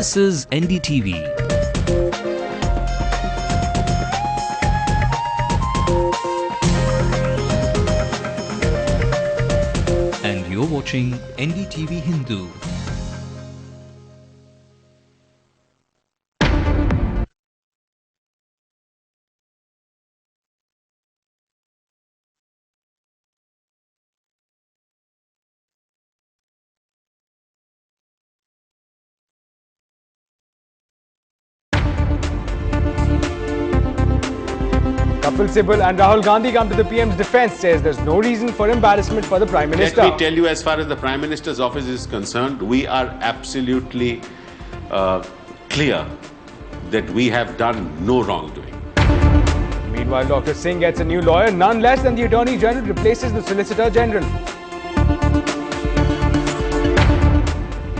This is NDTV. And you're watching NDTV Hindu. Kapil Sibal and Rahul Gandhi come to the PM's defense, says there's no reason for embarrassment for the Prime Minister. Let me tell you, as far as the Prime Minister's office is concerned, we are absolutely clear that we have done no wrongdoing. Meanwhile, Dr. Singh gets a new lawyer, none less than the Attorney General replaces the Solicitor General.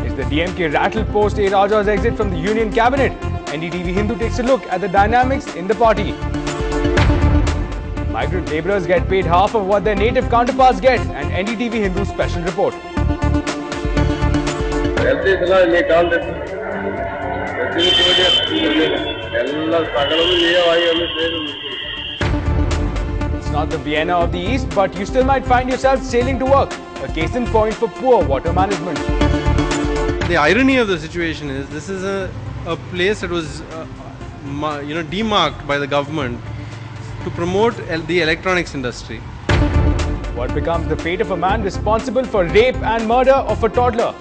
Is the DMK rattle post A. Raja's exit from the Union Cabinet? NDTV Hindu takes a look at the dynamics in the party. Migrant labourers get paid half of what their native counterparts get, and NDTV Hindu special report. It's not the Vienna of the East, but you still might find yourself sailing to work. A case in point for poor water management. The irony of the situation is this is a place that was demarked by the government to promote the electronics industry. What becomes the fate of a man responsible for rape and murder of a toddler?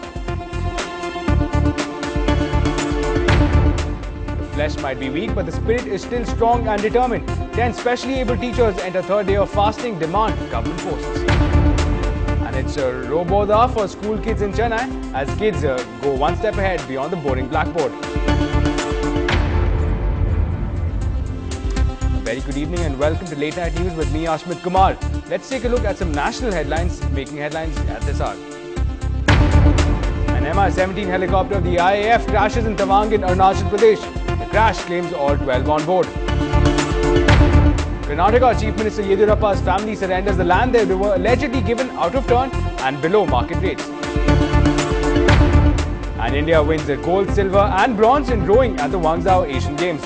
The flesh might be weak, but the spirit is still strong and determined. 10 specially able teachers enter third day of fasting, demand government posts. And it's a Roboda for school kids in Chennai as kids go one step ahead beyond the boring blackboard. Very good evening and welcome to Late Night News with me, Ashmit Kumar. Let's take a look at some national headlines making headlines at this hour. An Mi-17 helicopter of the IAF crashes in Tawang in Arunachal Pradesh. The crash claims all 12 on board. Karnataka Chief Minister Yediyurappa's family surrenders the land they were allegedly given out of turn and below market rates. And India wins the gold, silver and bronze in rowing at the Guangzhou Asian Games.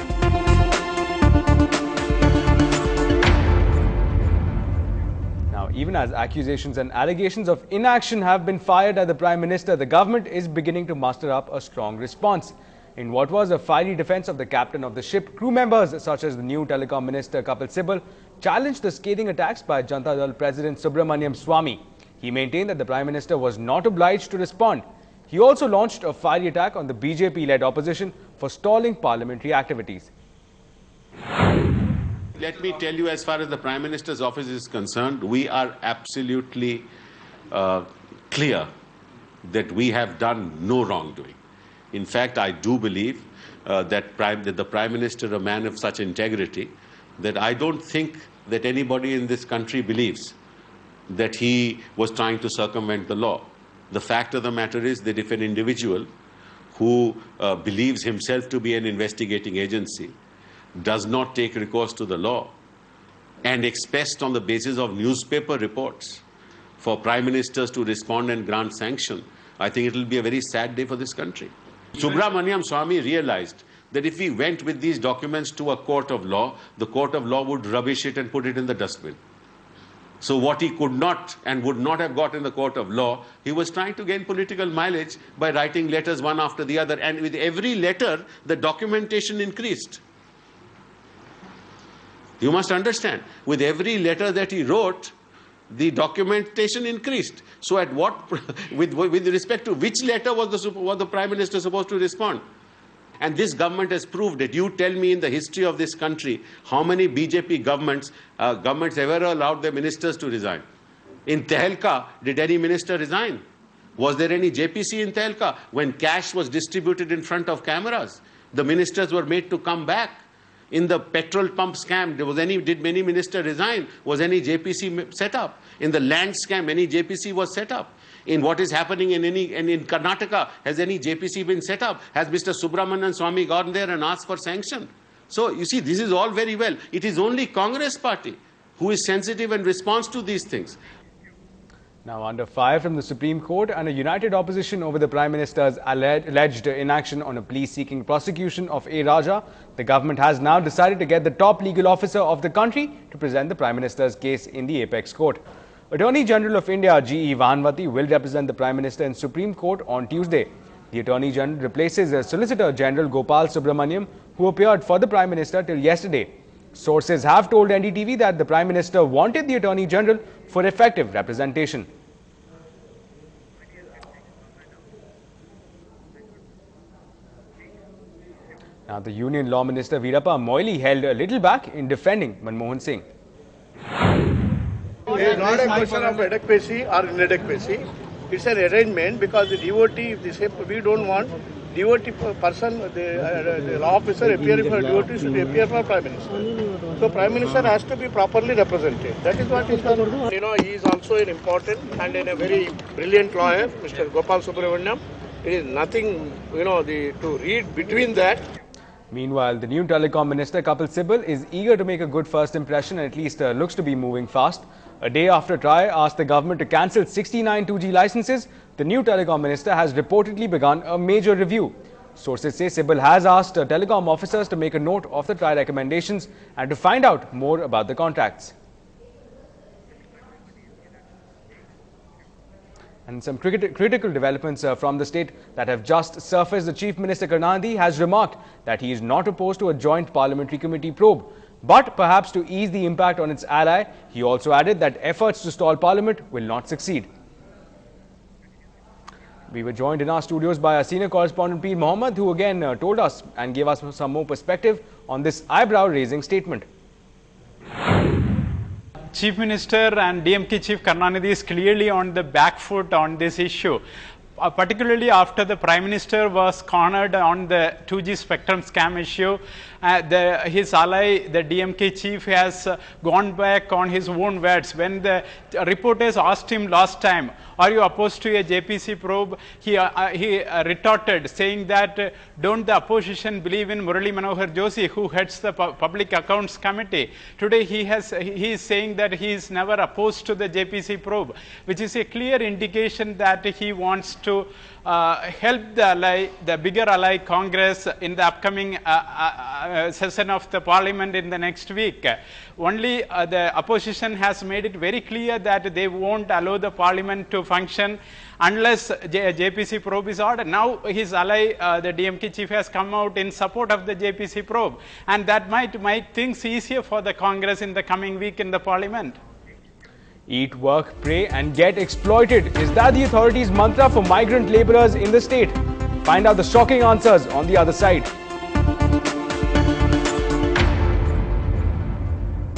Even as accusations and allegations of inaction have been fired at the Prime Minister, the government is beginning to muster up a strong response. In what was a fiery defense of the captain of the ship, crew members such as the new Telecom Minister Kapil Sibal challenged the scathing attacks by Janata Dal President Subramaniam Swamy. He maintained that the Prime Minister was not obliged to respond. He also launched a fiery attack on the BJP-led opposition for stalling parliamentary activities. Let me tell you, as far as the Prime Minister's office is concerned, we are absolutely clear that we have done no wrongdoing. In fact, I do believe that the Prime Minister, a man of such integrity, that I don't think that anybody in this country believes that he was trying to circumvent the law. The fact of the matter is that if an individual who believes himself to be an investigating agency does not take recourse to the law and expects on the basis of newspaper reports for Prime Ministers to respond and grant sanction, I think it will be a very sad day for this country. Subramaniam Swamy realized that if he went with these documents to a court of law, the court of law would rubbish it and put it in the dustbin. So what he could not and would not have got in the court of law, he was trying to gain political mileage by writing letters one after the other, and with every letter the documentation increased. You must understand, with every letter that he wrote, the documentation increased. So at what, with respect to which letter was the Prime Minister supposed to respond? And this government has proved it. You tell me in the history of this country, how many BJP governments ever allowed their ministers to resign? In Tehelka, did any minister resign? Was there any JPC in Tehelka? When cash was distributed in front of cameras, the ministers were made to come back. In the petrol pump scam, did many ministers resign? Was any JPC set up? In the land scam, any JPC was set up? In what is happening in Karnataka, has any JPC been set up? Has Mr. Subramanian Swamy gone there and asked for sanction? So you see, this is all very well. It is only Congress party who is sensitive and responds to these things. Now under fire from the Supreme Court and a united opposition over the Prime Minister's alleged inaction on a plea seeking prosecution of A. Raja, the government has now decided to get the top legal officer of the country to present the Prime Minister's case in the apex court. Attorney General of India G.E. Vahanvati will represent the Prime Minister in Supreme Court on Tuesday. The Attorney General replaces Solicitor General Gopal Subramaniam, who appeared for the Prime Minister till yesterday. Sources have told NDTV that the Prime Minister wanted the Attorney General for effective representation. Now, the Union Law Minister Veerappa Moily held a little back in defending Manmohan Singh. It is not a question of adequacy or inadequacy. It's an arrangement because the devotee, we don't want devotee person, the law officer appearing for devotee should appear for Prime Minister. So Prime Minister has to be properly represented. That is what is done. You know, he is also an important and a very brilliant lawyer, Mr. Gopal Subramaniam. It is nothing, you know, to read between that. Meanwhile, the new Telecom Minister Kapil Sibal is eager to make a good first impression and at least looks to be moving fast. A day after TRAI asked the government to cancel 69 2G licenses, the new Telecom Minister has reportedly begun a major review. Sources say Sibal has asked telecom officers to make a note of the TRAI recommendations and to find out more about the contracts. And some critical developments from the state that have just surfaced. The Chief Minister Karunanidhi has remarked that he is not opposed to a joint parliamentary committee probe, but perhaps to ease the impact on its ally. He also added that efforts to stall Parliament will not succeed. We were joined in our studios by our senior correspondent Peer Mohammed, who again told us and gave us some more perspective on this eyebrow-raising statement. Chief Minister and DMK Chief Karunanidhi is clearly on the back foot on this issue, particularly after the Prime Minister was cornered on the 2G spectrum scam issue. His ally, the DMK chief, has gone back on his own words. When the reporters asked him last time, are you opposed to a JPC probe? He retorted, saying that don't the opposition believe in Murali Manohar Joshi, who heads the Public Accounts Committee? Today he is saying that he is never opposed to the JPC probe, which is a clear indication that he wants to help the bigger ally Congress in the upcoming session of the Parliament in the next week. Only the opposition has made it very clear that they won't allow the Parliament to function unless JPC probe is ordered. Now his ally, the DMK chief, has come out in support of the JPC probe, and that might make things easier for the Congress in the coming week in the Parliament. Eat, work, pray and get exploited. Is that the authorities' mantra for migrant laborers in the state? Find out the shocking answers on the other side.